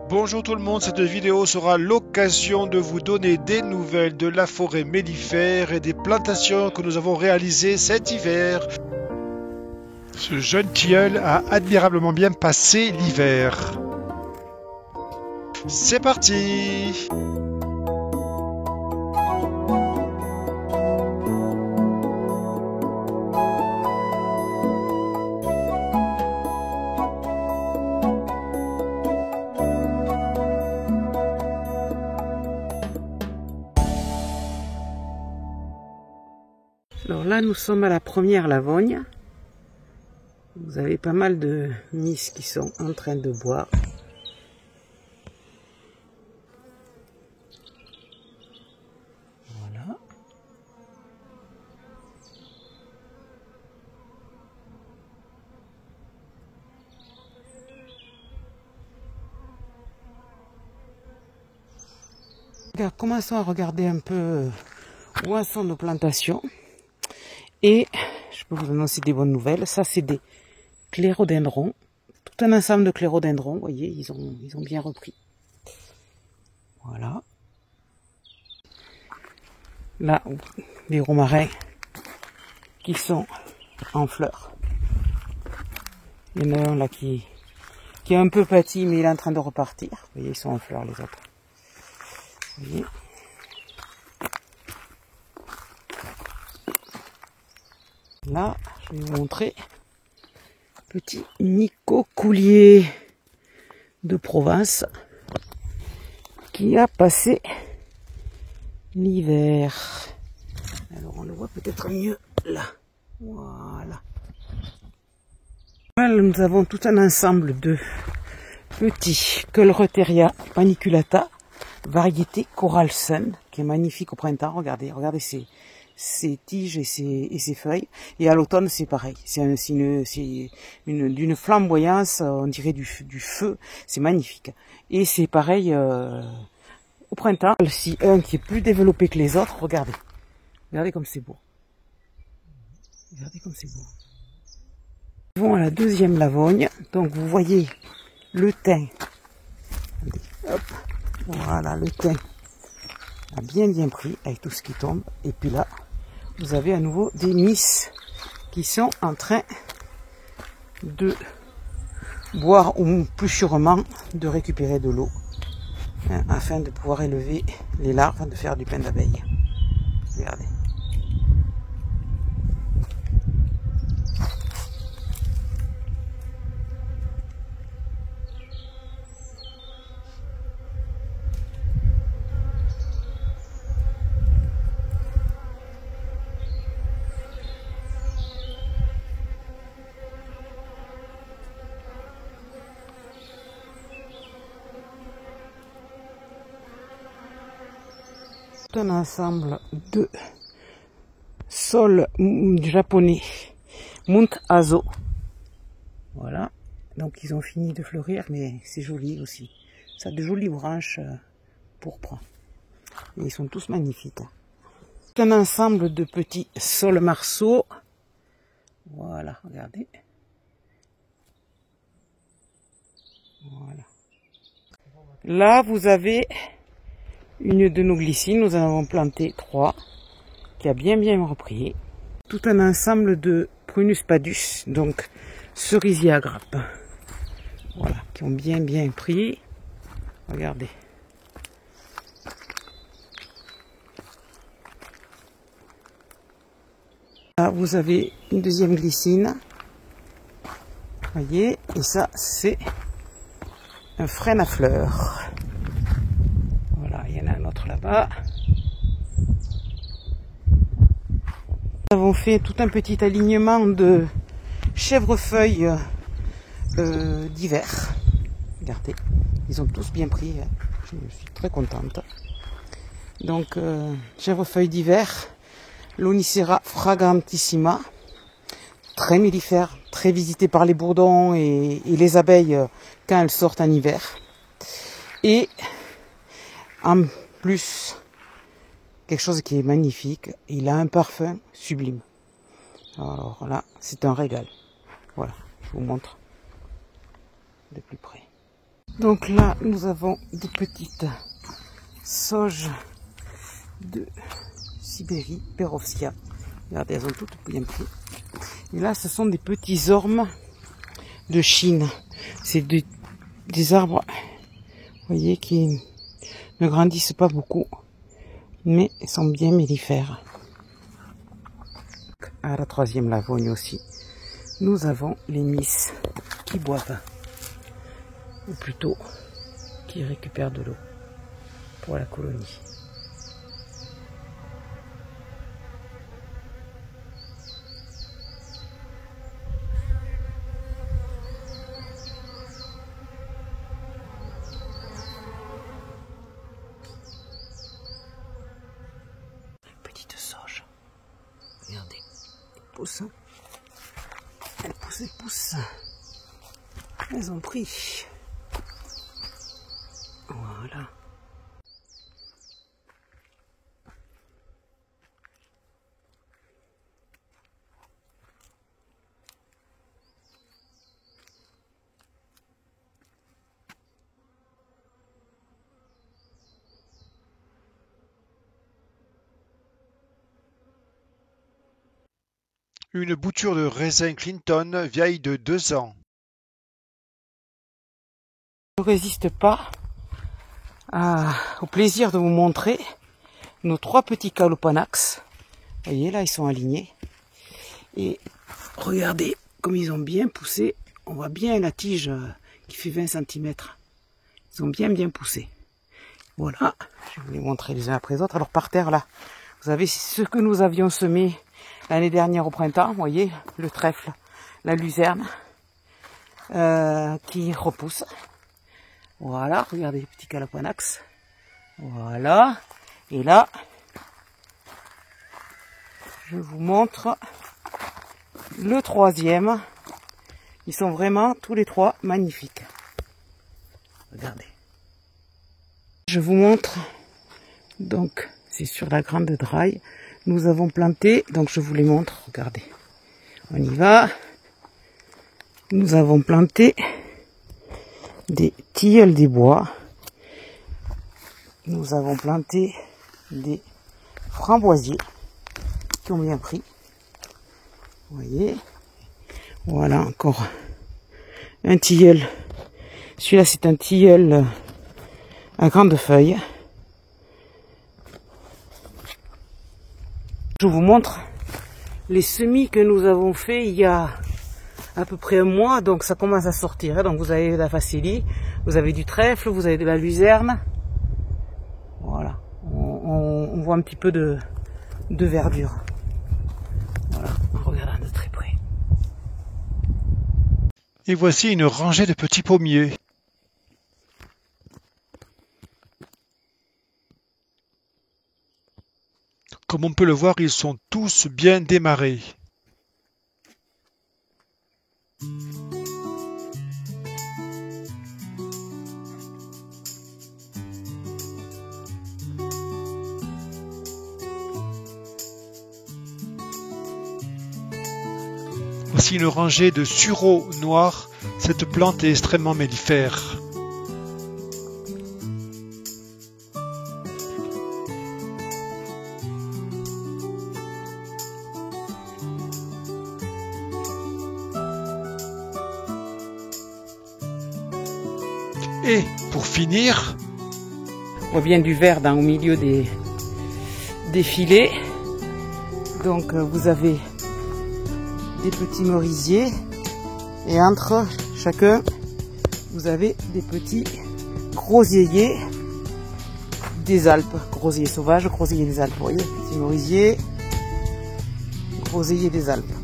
Bonjour tout le monde, cette vidéo sera l'occasion de vous donner des nouvelles de la forêt mellifère et des plantations que nous avons réalisées cet hiver. Ce jeune tilleul a admirablement bien passé l'hiver. C'est parti! Alors là, nous sommes à la première lavogne. Vous avez pas mal de miss qui sont en train de boire. Voilà. Commençons à regarder un peu où en sont nos plantations. Et je peux vous annoncer des bonnes nouvelles. Ça, c'est des clérodendrons. Tout un ensemble de clérodendrons. Vous voyez, ils ont bien repris. Voilà. Là, des romarins qui sont en fleurs. Il y en a un là qui est un peu pâti, mais il est en train de repartir. Vous voyez, ils sont en fleurs les autres. Vous voyez. Là, je vais vous montrer petit Nicocoulier de Provence qui a passé l'hiver. Alors on le voit peut-être mieux là. Voilà. Là, nous avons tout un ensemble de petits Coelretheria paniculata, variété Coral Sun, qui est magnifique au printemps. Regardez ses tiges et ses feuilles. Et à l'automne, c'est pareil. C'est d'une flamboyance, on dirait du feu. C'est magnifique. Et c'est pareil au printemps. Si un qui est plus développé que les autres, regardez. Regardez comme c'est beau. Regardez comme c'est beau. Nous allons à la deuxième lavogne. Donc vous voyez le thym. Hop. Voilà, le thym a bien pris avec tout ce qui tombe. Et puis là, vous avez à nouveau des miss qui sont en train de boire ou plus sûrement de récupérer de l'eau afin de pouvoir élever les larves, de faire du pain d'abeille. Regardez. Un ensemble de sols japonais Mount Azo. Voilà, donc ils ont fini de fleurir, mais c'est joli aussi. Ça a de jolies branches pourpres. Et ils sont tous magnifiques. Un ensemble de petits sols marceaux. Voilà, regardez. Voilà. Là, vous avez une de nos glycines, nous en avons planté 3, qui a bien repris. Tout un ensemble de Prunus padus, donc cerisier à grappes. Voilà, qui ont bien pris. Regardez. Là, vous avez une deuxième glycine. Voyez, et ça, c'est un frêne à fleurs. Il y en a un autre là-bas. Nous avons fait tout un petit alignement de chèvrefeuilles d'hiver. Regardez, ils ont tous bien pris. Je suis très contente. Donc, chèvrefeuilles d'hiver, l'Onicera fragrantissima, très mellifère, très visité par les bourdons et les abeilles quand elles sortent en hiver. Et en plus, quelque chose qui est magnifique, il a un parfum sublime. Alors là, c'est un régal. Voilà, je vous montre de plus près. Donc là, nous avons des petites sauges de Sibérie, Perovskaya. Regardez, elles ont toutes bien pris. Et là, ce sont des petits ormes de Chine. C'est des arbres, vous voyez, qui ne grandissent pas beaucoup, mais sont bien mellifères. À la troisième Lavogne aussi, nous avons les miss qui boivent, ou plutôt qui récupèrent de l'eau pour la colonie. Petite sauge, regardez, elle pousse, elle pousse, elle pousse. Elles ont pris. Voilà. Une bouture de raisin Clinton vieille de 2 ans. Je ne résiste pas au plaisir de vous montrer nos 3 petits Calopanax. Vous voyez, là, ils sont alignés. Et regardez comme ils ont bien poussé. On voit bien la tige qui fait 20 cm. Ils ont bien poussé. Voilà, je vais vous les montrer les uns après les autres. Alors par terre, là, vous avez ce que nous avions semé l'année dernière au printemps. Vous voyez, le trèfle, la luzerne qui repousse. Voilà, regardez les petits Calopanax. Voilà. Et là, je vous montre le 3e. Ils sont vraiment tous les 3 magnifiques. Regardez. Je vous montre. Donc, c'est sur la grande draille. Nous avons planté. Donc, je vous les montre. Regardez. On y va. Nous avons planté des tilleuls des bois. Nous avons planté des framboisiers qui ont bien pris. Vous voyez. Voilà encore un tilleul. Celui-là, c'est un tilleul à grandes feuilles. Je vous montre les semis que nous avons fait il y a à peu près un mois, donc ça commence à sortir. Donc vous avez de la facélie, vous avez du trèfle, vous avez de la luzerne. Voilà, on voit un petit peu de verdure. Voilà, en regardant de très près. Et voici une rangée de petits pommiers. Comme on peut le voir, ils sont tous bien démarrés. Voici une rangée de sureaux noirs. Cette plante est extrêmement mellifère. Et pour finir, on voit bien du vert au milieu des filets. Donc vous avez des petits merisiers et entre chacun vous avez des petits groseilliers des Alpes, groseilliers sauvages, groseilliers des Alpes. Vous voyez, petits merisiers, groseilliers des Alpes.